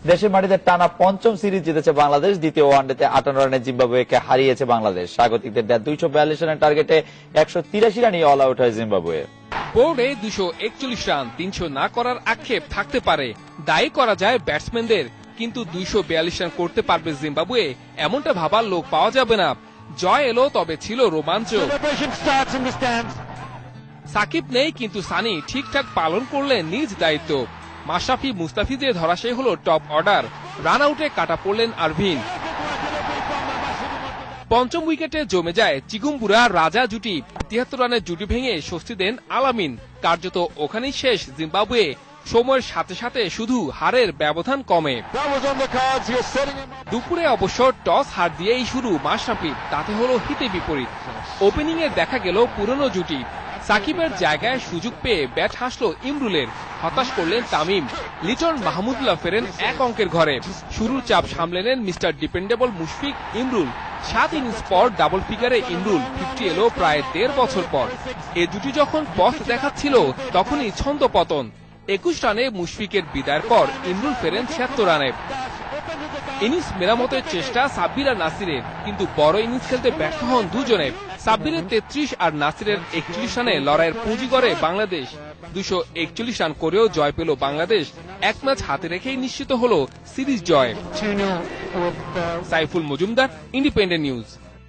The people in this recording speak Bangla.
দেশের মাটিতে টানা পঞ্চম সিরিজ জিতেছে বাংলাদেশ। দ্বিতীয় ওয়ানডেতে 58 রানে জিম্বাবুয়েকে হারিয়েছে বাংলাদেশ। স্বাগতিকদের দেয়া 242 রানের টার্গেটে 183 রানে অল আউট হয় জিম্বাবুয়ে। বোর্ডে 241 রান 300 না করার আক্ষেপ থাকতে পারে, দায়ী করা যায় ব্যাটসম্যানদের, কিন্তু 242 রান করতে পারবে জিম্বাবুয়ে এমনটা ভাবার লোক পাওয়া যাবে না। জয় এলো, তবে ছিল রোমাঞ্চ। সাকিব নেই, কিন্তু সানি ঠিকঠাক পালন করলেন নিজ দায়িত্ব। মাশরাফি মুস্তাফিজের ধরাশায়ী হলো টপ অর্ডার। রান আউটে কাটা পড়লেন আরভিন। পঞ্চম উইকেটে জমে যায় চিগুম্বুরা রাজা জুটি। 73 রানের জুটি ভেঙে স্বস্তি দেন আলামিন। কার্যত ওখানেই শেষ জিম্বাবুয়ে। সময়ের সাথে সাথে শুধু হারের ব্যবধান কমে। দুপুরে অবশ্য টস হার দিয়েই শুরু মাশরাফির, তাতে হলো হিতে বিপরীত। ওপেনিংয়ে দেখা গেল পুরনো জুটি। সাকিবের জায়গায় সুযোগ পেয়ে ব্যাট হাসল ইমরুলের, হতাশ করলেন তামিম। লিটন মাহমুদুল্লাহ ফেরেন 1 অঙ্কের ঘরে। শুরুর চাপ সামলে নেন mister dependable Mushfiq Imrul. 7 innings পর ডাবল ফিগারে ইমরুল 50 এলো প্রায় 1.5 বছর পর। এ জুটি যখন পথ দেখাচ্ছিল তখনই ছন্দ পতন। 21 রানে মুশফিকের বিদায়ের পর ইমরুল ফেরেন 76 রানে। ইনিংস মেরামতের চেষ্টা সাব্বির আর নাসিরের, কিন্তু বড় ইনিংস খেলতে ব্যর্থ হন দুজনে। সাব্বিরের 33 আর নাসিরের 41 রানে লড়াইয়ের পুঁজি করে বাংলাদেশ। 241 রান করেও জয় পেল বাংলাদেশ। 1 ম্যাচ হাতে রেখেই নিশ্চিত হলো সিরিজ জয়। Saiful Majumdar, Independent news.